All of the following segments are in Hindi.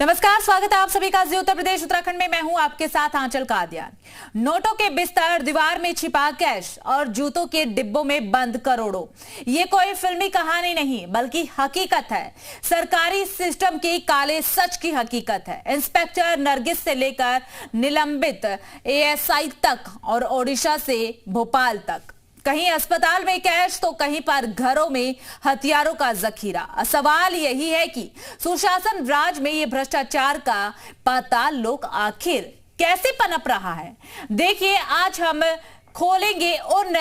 नमस्कार, स्वागत है आप सभी का जी उत्तर प्रदेश उत्तराखंड में। मैं हूं आपके साथ आंचल कादियान। नोटों के बिस्तर, दीवार में छिपा कैश और जूतों के डिब्बों में बंद करोड़ों, ये कोई फिल्मी कहानी नहीं बल्कि हकीकत है। सरकारी सिस्टम की काले सच की हकीकत है। इंस्पेक्टर नरगिस से लेकर निलंबित एएसआई तक और ओडिशा से भोपाल तक, कहीं अस्पताल में कैश तो कहीं पर घरों में हथियारों का जखीरा। सवाल यही है कि सुशासन राज में ये भ्रष्टाचार का पाताल लोक आखिर कैसे पनप रहा है। देखिए, आज हम खोलेंगे उन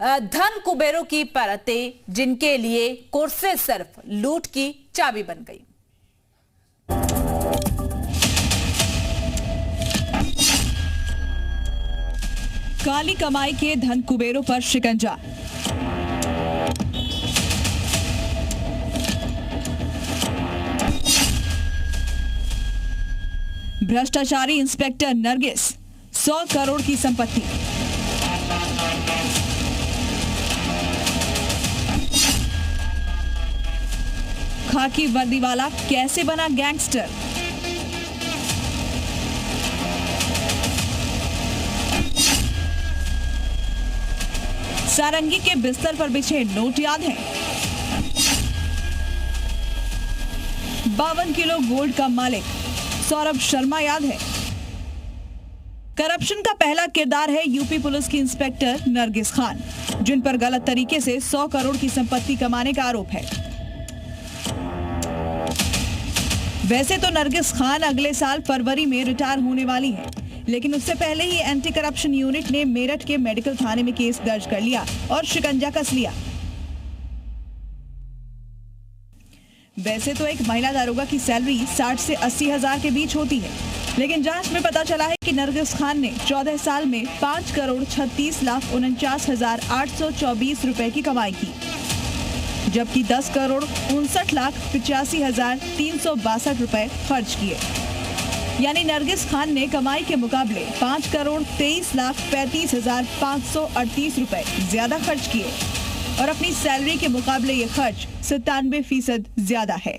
धन कुबेरों की परतें जिनके लिए कुर्सी सिर्फ लूट की चाबी बन गई। काली कमाई के धन कुबेरों पर शिकंजा। भ्रष्टाचारी इंस्पेक्टर नरगिस, 100 करोड़ की संपत्ति। खाकी वर्दी वाला कैसे बना गैंगस्टर। सारंगी के बिस्तर पर बिछे नोट याद हैं? 52 किलो गोल्ड का मालिक सौरभ शर्मा याद है? करप्शन का पहला किरदार है यूपी पुलिस की इंस्पेक्टर नरगिस खान, जिन पर गलत तरीके से 100 करोड़ की संपत्ति कमाने का आरोप है। वैसे तो नरगिस खान अगले साल फरवरी में रिटायर होने वाली है, लेकिन उससे पहले ही एंटी करप्शन यूनिट ने मेरठ के मेडिकल थाने में केस दर्ज कर लिया और शिकंजा कस लिया। वैसे तो एक महिला दारोगा की सैलरी 60 से 80 हजार के बीच होती है, लेकिन जांच में पता चला है कि नरगिस खान ने 14 साल में 5 करोड़ 36 लाख 49 हजार 824 रुपए की कमाई की, जबकि 10 करोड़ 59 लाख 85 हजार 362 रुपए खर्च किए। यानी नरगिस खान ने कमाई के मुकाबले 5 करोड़ 23 लाख 35 हजार 538 रुपए ज्यादा खर्च किए और अपनी सैलरी के मुकाबले ये खर्च 97% ज्यादा है।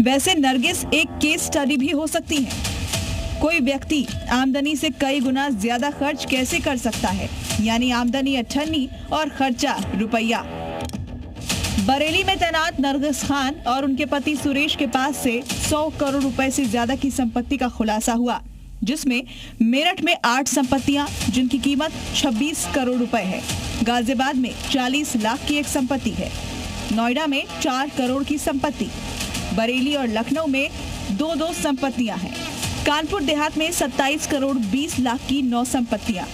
वैसे नरगिस एक केस स्टडी भी हो सकती है। कोई व्यक्ति आमदनी से कई गुना ज्यादा खर्च कैसे कर सकता है, यानी आमदनी 98 और खर्चा रुपया। बरेली में तैनात नरगिस खान और उनके पति सुरेश के पास से 100 करोड़ रुपए से ज्यादा की संपत्ति का खुलासा हुआ, जिसमें मेरठ में 8 संपत्तियां जिनकी कीमत 26 करोड़ रुपए है, गाजियाबाद में 40 लाख की एक संपत्ति है, नोएडा में 4 करोड़ की संपत्ति, बरेली और लखनऊ में 2 संपत्तियां हैं, कानपुर देहात में 27 करोड़ 20 लाख की 9 संपत्तियां,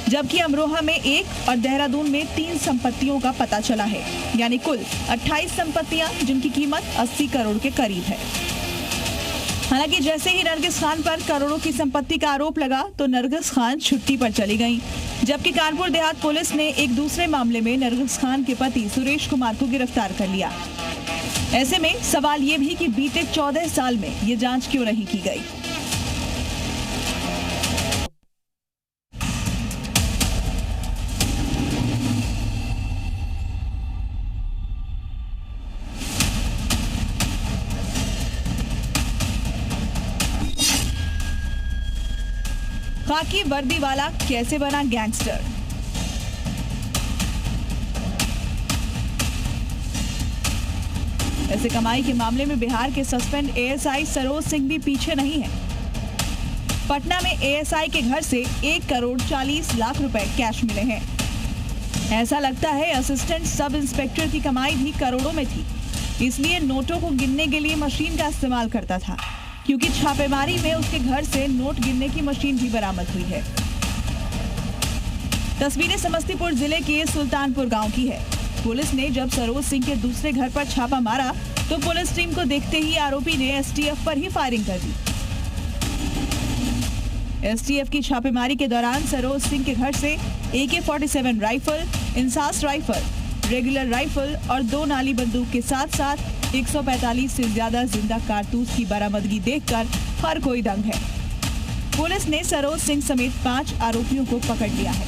जबकि अमरोहा में 1 और देहरादून में 3 संपत्तियों का पता चला है, यानी कुल 28 संपत्तियां जिनकी कीमत 80 करोड़ के करीब है। हालांकि जैसे ही नरगिस खान पर करोड़ों की संपत्ति का आरोप लगा तो नरगिस खान छुट्टी पर चली गईं, जबकि कानपुर देहात पुलिस ने एक दूसरे मामले में नरगिस खान के पति सुरेश कुमार को गिरफ्तार कर लिया। ऐसे में सवाल ये भी कि बीते 14 साल में ये जांच क्यों नहीं की गई। खाकी वर्दी वाला कैसे बना गैंगस्टर। ऐसे कमाई के मामले में बिहार के सस्पेंड एएसआई सरोज सिंह भी पीछे नहीं है। पटना में एएसआई के घर से 1 करोड़ 40 लाख रुपए कैश मिले हैं। ऐसा लगता है असिस्टेंट सब इंस्पेक्टर की कमाई भी करोड़ों में थी, इसलिए नोटों को गिनने के लिए मशीन का इस्तेमाल करता था, क्योंकि छापेमारी में उसके घर से नोट गिनने की मशीन भी बरामद हुई है। तस्वीरें समस्तीपुर जिले के सुल्तानपुर गांव की है। पुलिस ने जब सरोज सिंह के दूसरे घर पर छापा मारा तो पुलिस टीम को देखते ही आरोपी ने एसटीएफ पर ही फायरिंग कर दी। एसटीएफ की छापेमारी के दौरान सरोज सिंह के घर से AK-47 rifle, INSAS rifle, regular rifle और 2 नाली बंदूक के साथ साथ 145 से ज्यादा जिंदा कारतूस की बरामदगी देखकर हर कोई दंग है। पुलिस ने सरोज सिंह समेत 5 आरोपियों को पकड़ लिया है।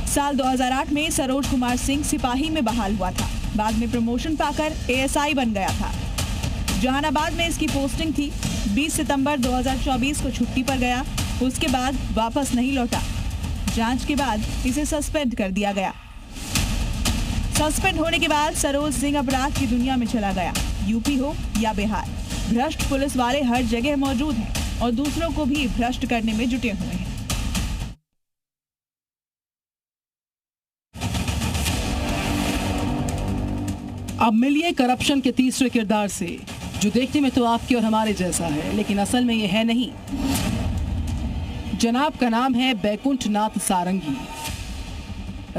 साल 2008 में सरोज कुमार सिंह सिपाही में बहाल हुआ था। बाद में प्रमोशन पाकर एएसआई बन गया था। जहानाबाद में इसकी पोस्टिंग थी। 20 सितंबर 2024 को छुट्टी पर गया, उसके बाद वापस नहीं लौटा। जांच के बाद इसे सस्पेंड कर दिया गया। सस्पेंड होने के बाद सरोज सिंह अपराध की दुनिया में चला गया। यूपी हो या बिहार, भ्रष्ट पुलिस वाले हर जगह मौजूद हैं और दूसरों को भी भ्रष्ट करने में जुटे हुए हैं। अब मिलिए करप्शन के तीसरे किरदार से, जो देखने में तो आपके और हमारे जैसा है, लेकिन असल में ये है नहीं। जनाब का नाम है बैकुंठ नाथ सारंगी।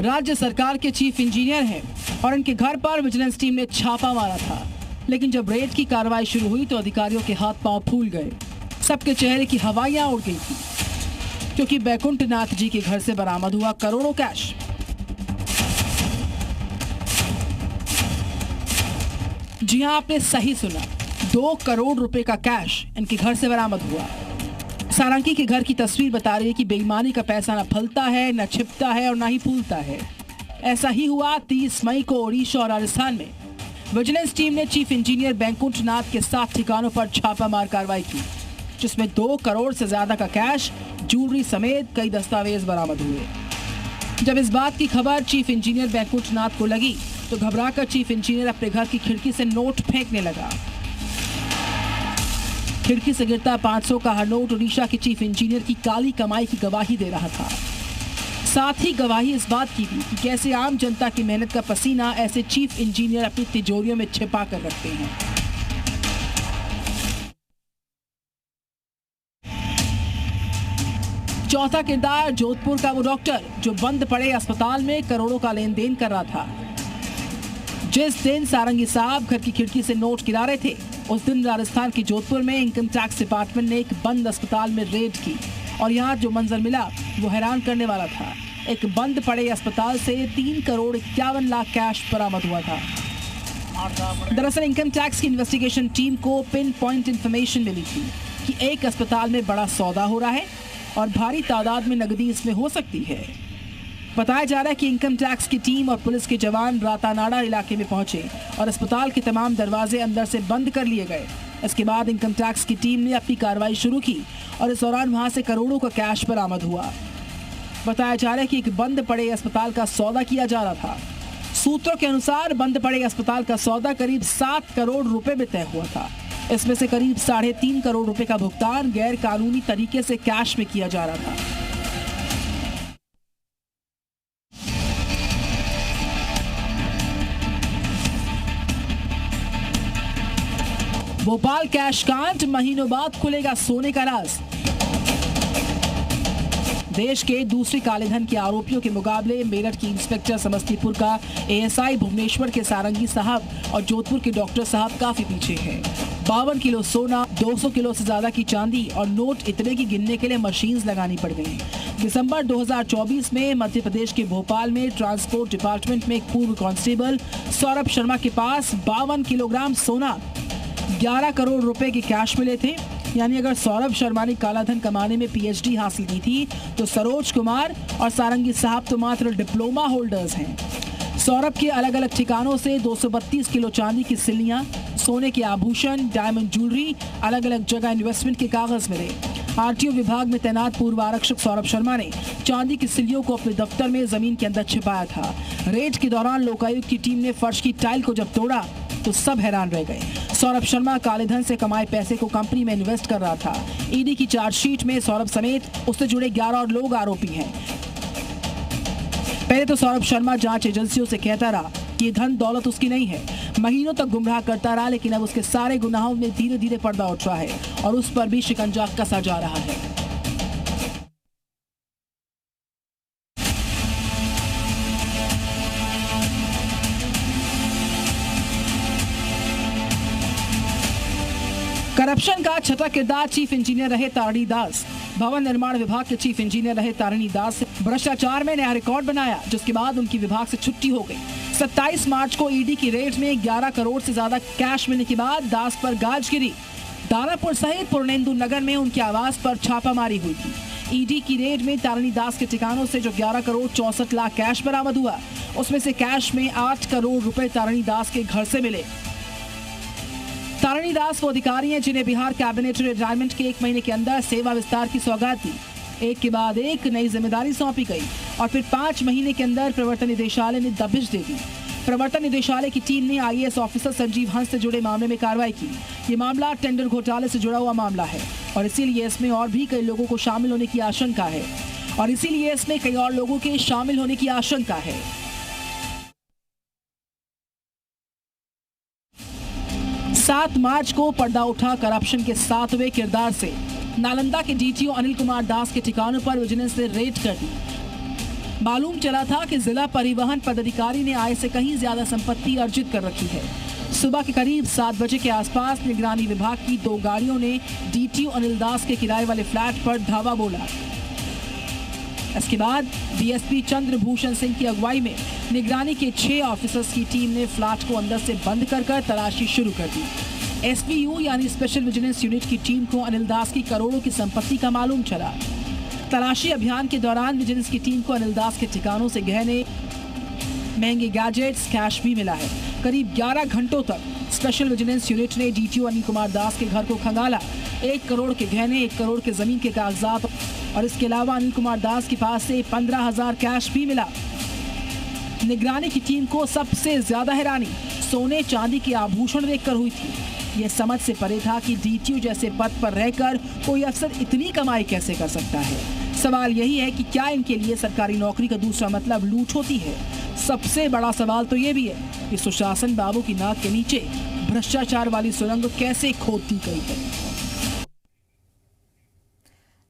राज्य सरकार के चीफ इंजीनियर हैं और इनके घर पर विजिलेंस टीम ने छापा मारा था। लेकिन जब रेड की कार्रवाई शुरू हुई तो अधिकारियों के हाथ पांव फूल गए, सबके चेहरे की हवाइयां उड़ गई थी, क्योंकि बैकुंठ नाथ जी के घर से बरामद हुआ करोड़ों कैश। जी हां, आपने सही सुना, 2 करोड़ रुपए का कैश इनके घर से बरामद हुआ। सारंगी के घर की तस्वीर बता रही है कि बेईमानी का पैसा न फलता है, न छिपता है और न ही फूलता है। ऐसा ही हुआ 30 मई को ओडिशा और राजस्थान में। विजिलेंस टीम ने चीफ इंजीनियर बैकुंठ नाथ के 7 ठिकानों पर छापामार कार्रवाई की, जिसमें 2 करोड़ से ज्यादा का कैश, ज्वेलरी समेत कई दस्तावेज बरामद हुए। जब इस बात की खबर चीफ इंजीनियर बैकुंठ नाथ को लगी तो घबराकर चीफ इंजीनियर अपने घर की खिड़की से नोट फेंकने लगा। खिड़की से गिरता 500 का हर नोट ओडिशा के चीफ इंजीनियर की काली कमाई की गवाही दे रहा था। साथ ही गवाही इस बात की भी कि कैसे आम जनता की मेहनत का पसीना ऐसे चीफ इंजीनियर अपनी तिजोरियों में छिपा कर रखते हैं। चौथा किरदार जोधपुर का वो डॉक्टर जो बंद पड़े अस्पताल में करोड़ों का लेन देन कर रहा था। जिस दिन सारंगी साहब घर की खिड़की से नोट गिरा रहे थे, उस दिन राजस्थान के जोधपुर में इनकम टैक्स डिपार्टमेंट ने एक बंद अस्पताल में रेड की और यहाँ जो मंजर मिला वो हैरान करने वाला था। एक बंद पड़े अस्पताल से 3 करोड़ 51 लाख कैश बरामद हुआ था। दरअसल इनकम टैक्स की इन्वेस्टिगेशन टीम को पिन पॉइंट इंफॉर्मेशन मिली थी कि एक अस्पताल में बड़ा सौदा हो रहा है और भारी तादाद में नकदी इसमें हो सकती है। बताया जा रहा है कि इनकम टैक्स की टीम और पुलिस के जवान रातानाड़ा इलाके में पहुंचे और अस्पताल के तमाम दरवाजे अंदर से बंद कर लिए गए। इसके बाद इनकम टैक्स की टीम ने अपनी कार्रवाई शुरू की और इस दौरान वहां से करोड़ों का कैश बरामद हुआ। बताया जा रहा है कि एक बंद पड़े अस्पताल का सौदा किया जा रहा था। सूत्रों के अनुसार बंद पड़े अस्पताल का सौदा करीब 7 करोड़ रुपए में तय हुआ था। इसमें से करीब 3.5 करोड़ रुपए का भुगतान गैर कानूनी तरीके से कैश में किया जा रहा था। भोपाल कैश कांड, महीनों बाद खुलेगा सोने का राज। देश के दूसरे कालेधन के आरोपियों के मुकाबले मेरठ की इंस्पेक्टर, समस्तीपुर का एएसआई, भुवनेश्वर के सारंगी साहब और जोधपुर के डॉक्टर साहब काफी पीछे हैं। 52 किलो सोना, 200 किलो से ज्यादा की चांदी और नोट इतने की गिनने के लिए मशीन्स लगानी पड़ गई। दिसंबर 2024 में मध्य प्रदेश के भोपाल में ट्रांसपोर्ट डिपार्टमेंट में एक पूर्व कांस्टेबल सौरभ शर्मा के पास 52 किलोग्राम सोना, 11 करोड़ रुपए के कैश मिले थे। यानी अगर सौरभ शर्मा ने कालाधन कमाने में पीएचडी हासिल की थी तो सरोज कुमार और सारंगी साहब तो मात्र डिप्लोमा होल्डर्स हैं। सौरभ के अलग अलग ठिकानों से 232 किलो चांदी की सिल्लियां, सोने के आभूषण, डायमंड ज्वेलरी, अलग अलग जगह इन्वेस्टमेंट के कागज मिले। आरटीओ विभाग में तैनात पूर्व आरक्षक सौरभ शर्मा ने चांदी की सिल्लियों को अपने दफ्तर में जमीन के अंदर छिपाया था। रेड के दौरान लोकायुक्त की टीम ने फर्श की टाइल को जब तोड़ा तो सब हैरान रह गए। सौरभ शर्मा कालेधन से कमाए पैसे को कंपनी में इन्वेस्ट कर रहा था। ईडी की चार्जशीट में सौरभ समेत उससे जुड़े 11 और लोग आरोपी हैं। पहले तो सौरभ शर्मा जांच एजेंसियों से कहता रहा कि ये धन दौलत उसकी नहीं है। महीनों तक गुमराह करता रहा, लेकिन अब उसके सारे गुनाहों में धीरे धीरे पर्दा उठ रहा है और उस पर भी शिकंजा कसा जा रहा है। करप्शन का छठा किरदार चीफ इंजीनियर रहे तारिणी दास। भवन निर्माण विभाग के चीफ इंजीनियर रहे तारिणी दास भ्रष्टाचार में नया रिकॉर्ड बनाया, जिसके बाद उनकी विभाग से छुट्टी हो गई। 27 मार्च को ईडी की रेड में 11 करोड़ से ज्यादा कैश मिलने के बाद दास पर गाज गिरी। दानापुर सहित पूर्णेंदु नगर में उनके आवास पर छापामारी हुई थी। ईडी की रेड में तारिणी दास के ठिकानों से जो 11 करोड़ 64 लाख कैश बरामद हुआ, उसमें से कैश में 8 करोड़ रुपए तारिणी दास के घर से मिले। शालिनी दास वो अधिकारी हैं जिन्हें बिहार कैबिनेट ने रिटायरमेंट के 1 महीने के अंदर सेवा विस्तार की सौगात दी। एक के बाद एक नई जिम्मेदारी सौंपी गई और फिर 5 महीने के अंदर प्रवर्तन निदेशालय ने दबिश दे दी। प्रवर्तन निदेशालय की टीम ने IAS ऑफिसर संजीव हंस से जुड़े मामले में कार्रवाई की। ये मामला टेंडर घोटाले से जुड़ा हुआ मामला है और इसीलिए इसमें और भी कई लोगों को शामिल होने की आशंका है। 7 मार्च को पर्दा उठा करप्शन के 7वें किरदार से नालंदा के DTO अनिल कुमार दास के ठिकानों पर विजिलेंस ने रेड कर दी। मालूम चला था कि जिला परिवहन पदाधिकारी ने आय से कहीं ज्यादा संपत्ति अर्जित कर रखी है। सुबह के करीब 7 बजे के आसपास निगरानी विभाग की 2 गाड़ियों ने DTO अनिल दास के किराए वाले फ्लैट पर धावा बोला। इसके बाद DSP चंद्रभूषण सिंह की अगुवाई में निगरानी के 6 ऑफिसर्स की टीम ने फ्लैट को अंदर से बंद कर तलाशी शुरू कर दी। SVU यानी स्पेशल विजिलेंस यूनिट की टीम को अनिल दास की करोड़ों की संपत्ति का मालूम चला। तलाशी अभियान के दौरान विजिलेंस की टीम को अनिल दास के ठिकानों से गहने, महंगे गैजेट्स, कैश भी मिला है। करीब 11 घंटों तक स्पेशल विजिलेंस यूनिट ने DTO अनिल कुमार दास के घर को खंगाला। 1 करोड़ के गहने, 1 करोड़ के जमीन के कागजात और इसके अलावा अनिल कुमार दास के पास से 15,000 कैश भी मिला। निगरानी की टीम को सबसे ज्यादा हैरानी सोने चांदी के आभूषण देखकर हुई थी। यह समझ से परे था कि DTO जैसे पद पर रहकर कोई अफसर इतनी कमाई कैसे कर सकता है। सवाल यही है कि क्या इनके लिए सरकारी नौकरी का दूसरा मतलब लूट होती है। सबसे बड़ा सवाल तो ये भी है कि सुशासन बाबू की नाक के नीचे भ्रष्टाचार वाली सुरंग कैसे खोद दी गई है।